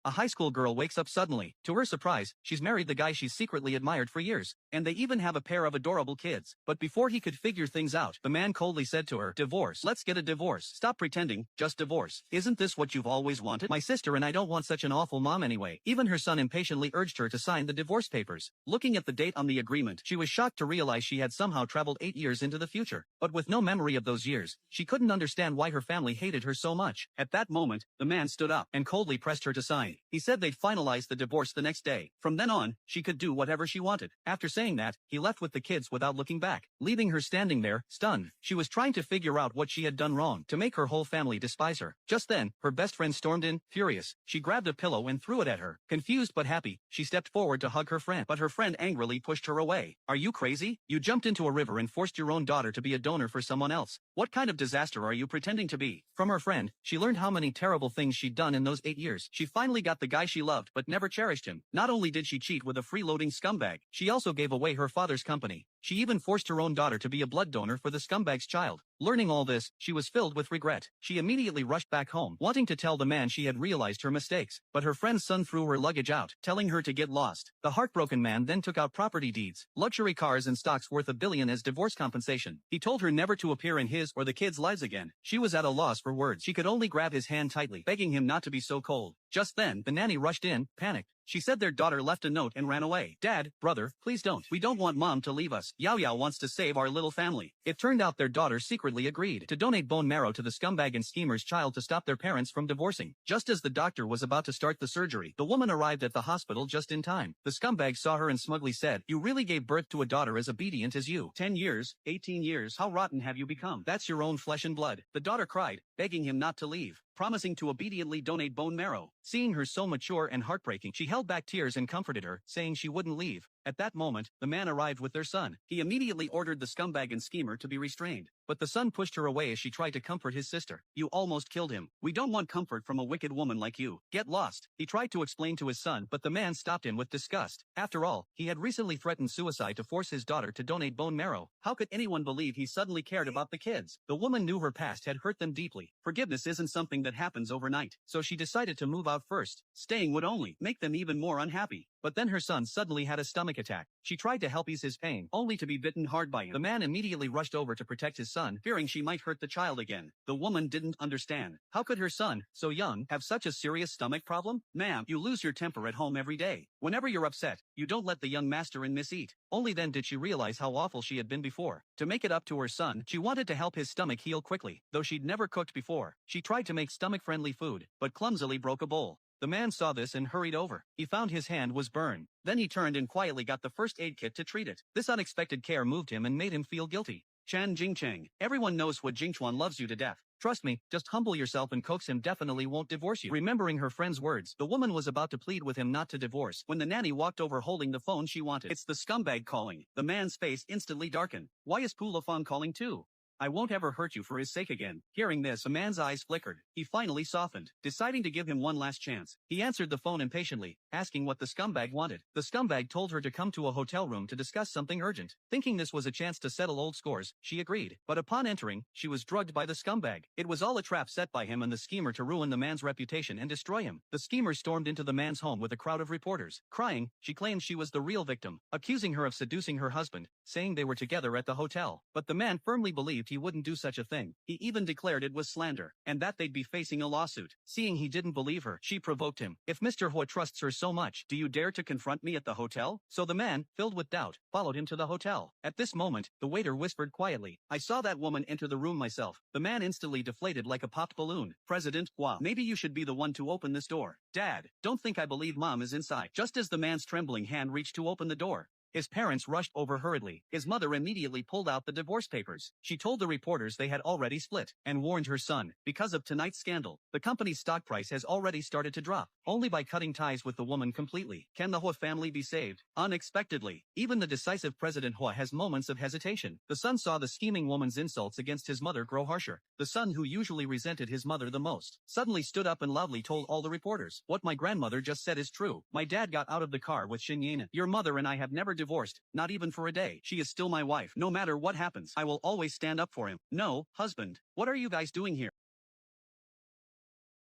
a high school girl wakes up suddenly. To her surprise, she's married the guy she's secretly admired for years, and they even have a pair of adorable kids. But before he could figure things out, the man coldly said to her, "Divorce. Let's get a divorce. Stop pretending, just divorce. Isn't this what you've always wanted? My sister and I don't want such an awful mom anyway." Even her son impatiently urged her to sign the divorce papers. Looking at the date on the agreement, she was shocked to realize she had somehow traveled 8 years into the future. But with no memory of those years, she couldn't understand why her family hated her so much. At that moment, the man stood up and coldly pressed her to sign. He said they'd finalize the divorce the next day. From then on, she could do whatever she wanted. After saying that, he left with the kids without looking back, leaving her standing there, stunned. She was trying to figure out what she had done wrong to make her whole family despise her. Just then, her best friend stormed in, furious. She grabbed a pillow and threw it at her. Confused but happy, she stepped forward to hug her friend, but her friend angrily pushed her away. "Are you crazy? You jumped into a river and forced your own daughter to be a donor for someone else. What kind of disaster are you pretending to be?" From her friend, she learned how many terrible things she'd done in those 8 years. She finally got the guy she loved but never cherished him. Not only did she cheat with a freeloading scumbag, she also gave away her father's company. She even forced her own daughter to be a blood donor for the scumbag's child. Learning all this, she was filled with regret. She immediately rushed back home, wanting to tell the man she had realized her mistakes. But her friend's son threw her luggage out, telling her to get lost. The heartbroken man then took out property deeds, luxury cars and stocks worth $1 billion as divorce compensation. He told her never to appear in his or the kids' lives again. She was at a loss for words. She could only grab his hand tightly, begging him not to be so cold. Just then, the nanny rushed in, panicked. She said their daughter left a note and ran away. "Dad, brother, please don't. We don't want mom to leave us. Yao Yao wants to save our little family." It turned out their daughter secretly agreed to donate bone marrow to the scumbag and schemer's child to stop their parents from divorcing. Just as the doctor was about to start the surgery, the woman arrived at the hospital just in time. The scumbag saw her and smugly said, "You really gave birth to a daughter as obedient as you. 10 years, 18 years, how rotten have you become? That's your own flesh and blood." The daughter cried, begging him not to leave, promising to obediently donate bone marrow. Seeing her so mature and heartbreaking, she held back tears and comforted her, saying she wouldn't leave. At that moment, the man arrived with their son. He immediately ordered the scumbag and schemer to be restrained. But the son pushed her away as she tried to comfort his sister. "You almost killed him. We don't want comfort from a wicked woman like you. Get lost." He tried to explain to his son, but the man stopped him with disgust. After all, he had recently threatened suicide to force his daughter to donate bone marrow. How could anyone believe he suddenly cared about the kids? The woman knew her past had hurt them deeply. Forgiveness isn't something that happens overnight, so she decided to move out first. Staying would only make them even more unhappy. But then her son suddenly had a stomach attack. She tried to help ease his pain, only to be bitten hard by him. The man immediately rushed over to protect his son, fearing she might hurt the child again. The woman didn't understand. How could her son, so young, have such a serious stomach problem? "Ma'am, you lose your temper at home every day. Whenever you're upset, you don't let the young master and miss eat." Only then did she realize how awful she had been before. To make it up to her son, she wanted to help his stomach heal quickly. Though she'd never cooked before, she tried to make stomach-friendly food, but clumsily broke a bowl. The man saw this and hurried over. He found his hand was burned. Then he turned and quietly got the first aid kit to treat it. This unexpected care moved him and made him feel guilty. Chan Jingcheng. Everyone knows what Jingchuan loves you to death. Trust me, just humble yourself and coax him, definitely won't divorce you. Remembering her friend's words, the woman was about to plead with him not to divorce when the nanny walked over holding the phone she wanted. "It's the scumbag calling." The man's face instantly darkened. "Why is Pulafon calling too? I won't ever hurt you for his sake again." Hearing this, the man's eyes flickered. He finally softened, deciding to give him one last chance. He answered the phone impatiently, asking what the scumbag wanted. The scumbag told her to come to a hotel room to discuss something urgent. Thinking this was a chance to settle old scores, she agreed. But upon entering, she was drugged by the scumbag. It was all a trap set by him and the schemer to ruin the man's reputation and destroy him. The schemer stormed into the man's home with a crowd of reporters. Crying, she claimed she was the real victim, accusing her of seducing her husband, saying they were together at the hotel. But the man firmly believed he wouldn't do such a thing. He even declared it was slander, and that they'd be facing a lawsuit. Seeing he didn't believe her, she provoked him. "If Mr. Hua trusts her so much, do you dare to confront me at the hotel?" So the man, filled with doubt, followed him to the hotel. At this moment, the waiter whispered quietly, "I saw that woman enter the room myself." The man instantly deflated like a popped balloon. "President Hua, maybe you should be the one to open this door." "Dad, don't think I believe mom is inside." Just as the man's trembling hand reached to open the door, his parents rushed over hurriedly. His mother immediately pulled out the divorce papers. She told the reporters they had already split, and warned her son, because of tonight's scandal, the company's stock price has already started to drop. Only by cutting ties with the woman completely can the Hua family be saved. Unexpectedly, even the decisive President Hua has moments of hesitation. The son saw the scheming woman's insults against his mother grow harsher. The son, who usually resented his mother the most, suddenly stood up and loudly told all the reporters, "What my grandmother just said is true. My dad got out of the car with Xin Yanan. Your mother and I have never divorced, not even for a day. She is still my wife. No matter what happens, I will always stand up for him." "No, husband. What are you guys doing here?"